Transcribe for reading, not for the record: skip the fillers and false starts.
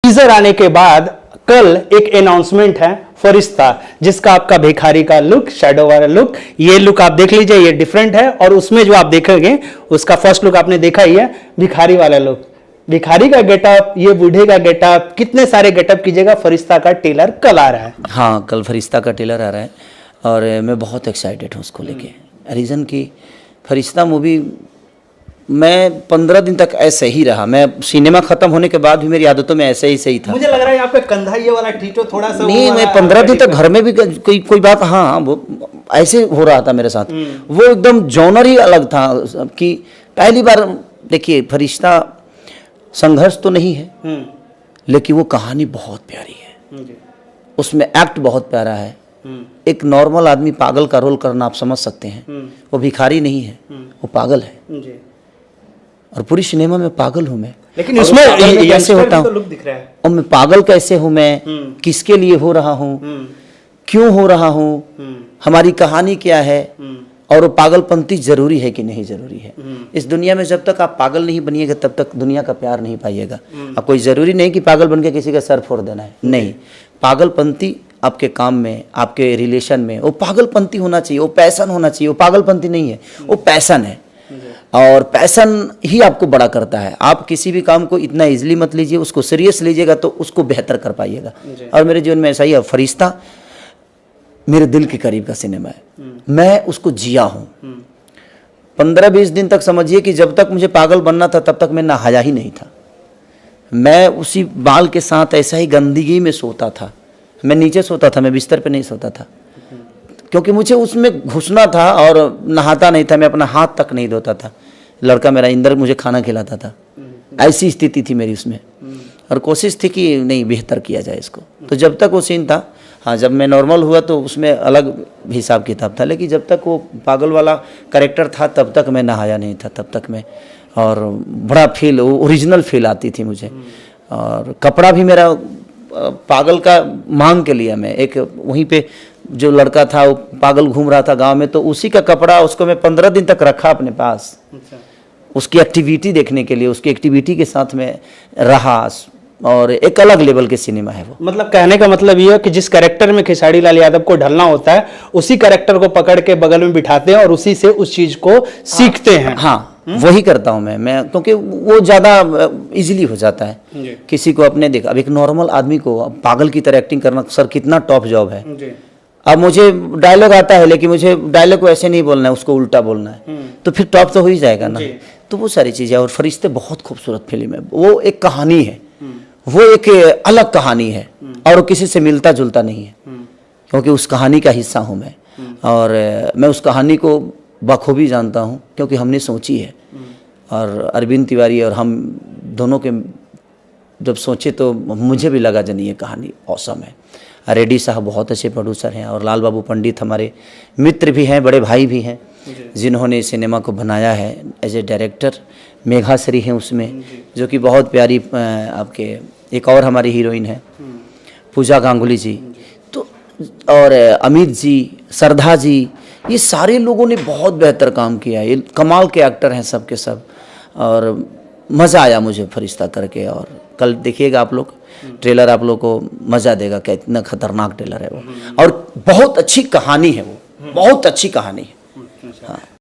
Teaser आने के बाद कल एक अनाउंसमेंट है फरिश्ता, जिसका आपका भिखारी का लुक, शैडो वाला लुक, ये लुक आप देख लीजिए, ये डिफरेंट है। और उसमें जो आप देखेंगे उसका फर्स्ट लुक आपने देखा ही है, भिखारी वाला लुक, भिखारी का गेटअप, ये बूढ़े का गेटअप, कितने सारे गेटअप कीजिएगा। फरिश्ता का टेलर कल आ रहा है। हाँ, कल फरिश्ता का टेलर आ रहा है और मैं बहुत एक्साइटेड हूँ उसको लेके। रीज़न कि फरिश्ता मूवी मैं 15 दिन तक ऐसे ही रहा। मैं सिनेमा खत्म होने के बाद भी मेरी आदतों में ऐसे ही सही था। मुझे लग रहा है यहाँ पे कंधा ये वाला ठीठो थोड़ा सा नहीं, मैं 15 दिन तक घर में भी कोई बात, हाँ वो ऐसे हो रहा था मेरे साथ। वो एकदम जॉनर ही अलग था कि पहली बार देखिए, फरिश्ता संघर्ष तो नहीं है लेकिन वो कहानी बहुत प्यारी है, उसमें एक्ट बहुत प्यारा है। एक नॉर्मल आदमी पागल का रोल करना आप समझ सकते हैं। वो भिखारी नहीं है, वो पागल है और पूरी सिनेमा में पागल हूँ मैं। लेकिन उसमें कैसे होता हूँ तो लुक दिख रहा है। और मैं पागल कैसे हूँ, मैं किसके लिए हो रहा हूँ, क्यों हो रहा हूँ, हमारी कहानी क्या है, और वो पागलपंती जरूरी है कि नहीं जरूरी है। इस दुनिया में जब तक आप पागल नहीं बनिएगा तब तक दुनिया का प्यार नहीं पाइएगा। अब कोई जरूरी नहीं कि पागल बन के किसी का सर फोड़ देना है, नहीं। पागलपंती आपके काम में, आपके रिलेशन में, वो पागलपंती होना चाहिए, वो पैशन होना चाहिए। वो पागलपंती नहीं है, वो पैशन है और पैशन ही आपको बड़ा करता है। आप किसी भी काम को इतना इजीली मत लीजिए, उसको सीरियस लीजिएगा तो उसको बेहतर कर पाइएगा। और मेरे जीवन में ऐसा ही है। फरिश्ता मेरे दिल के करीब का सिनेमा है, मैं उसको जिया हूँ। 15-20 दिन तक समझिए कि जब तक मुझे पागल बनना था तब तक मैं नहाया ही नहीं था। मैं उसी बाल के साथ ऐसा ही गंदगी में सोता था। मैं नीचे सोता था, मैं बिस्तर पे नहीं सोता था क्योंकि मुझे उसमें घुसना था और नहाता नहीं था। मैं अपना हाथ तक नहीं धोता था। लड़का मेरा इंदर मुझे खाना खिलाता था। ऐसी स्थिति थी मेरी उसमें और कोशिश थी कि नहीं, बेहतर किया जाए इसको। तो जब तक वो सीन था, हाँ, जब मैं नॉर्मल हुआ तो उसमें अलग हिसाब किताब था, लेकिन जब तक वो पागल वाला कैरेक्टर था तब तक मैं नहाया नहीं था। तब तक मैं, और बड़ा फील, ओरिजिनल फील आती थी मुझे। और कपड़ा भी मेरा पागल का मांग के लिया। मैं एक वहीं पे जो लड़का था वो पागल घूम रहा था गांव में, तो उसी का कपड़ा उसको मैं 15 दिन तक रखा अपने पास। उसकी एक्टिविटी देखने के लिए, उसकी एक्टिविटी के साथ में रहा। और एक अलग लेवल के सिनेमा है वो। मतलब कहने का मतलब ये है कि जिस कैरेक्टर में खेसारी लाल यादव को ढलना होता है उसी कैरेक्टर को पकड़ के बगल में बिठाते हैं और उसी से उस चीज को सीखते हैं। हाँ, वही करता हूँ मैं क्योंकि वो ज़्यादा इजीली हो जाता है। किसी को अपने देख, अब एक नॉर्मल आदमी को पागल की तरह एक्टिंग करना, सर कितना टॉप जॉब है। अब मुझे डायलॉग आता है लेकिन मुझे डायलॉग को ऐसे नहीं बोलना है, उसको उल्टा बोलना है, तो फिर टॉप तो हो ही जाएगा ना। तो वो सारी चीज़ें। और फरिश्ते बहुत खूबसूरत फिल्म है। वो एक कहानी है, वो एक अलग कहानी है और वो किसी से मिलता जुलता नहीं है क्योंकि उस कहानी का हिस्सा हूँ मैं। और मैं उस कहानी को बखूबी जानता हूँ क्योंकि हमने सोची है। और अरविंद तिवारी और हम दोनों के जब सोचे तो मुझे भी लगा जनी ये कहानी औसम है। रेड्डी साहब बहुत अच्छे प्रोड्यूसर हैं और लाल बाबू पंडित हमारे मित्र भी हैं, बड़े भाई भी हैं, जिन्होंने सिनेमा को बनाया है as a director. Megha Shri हैं उसमें, जो कि बहुत प्यारी आपके एक और हमारी हीरोइन है पूजा गांगुली जी, तो और अमित जी, श्रद्धा जी, ये सारे लोगों ने बहुत बेहतर काम किया। ये कमाल के एक्टर हैं सब के सब। और मज़ा आया मुझे फरिश्ता करके। और कल देखिएगा आप लोग, ट्रेलर आप लोग को मज़ा देगा कि इतना खतरनाक ट्रेलर है वो। और बहुत अच्छी कहानी है वो, बहुत अच्छी कहानी है। हाँ।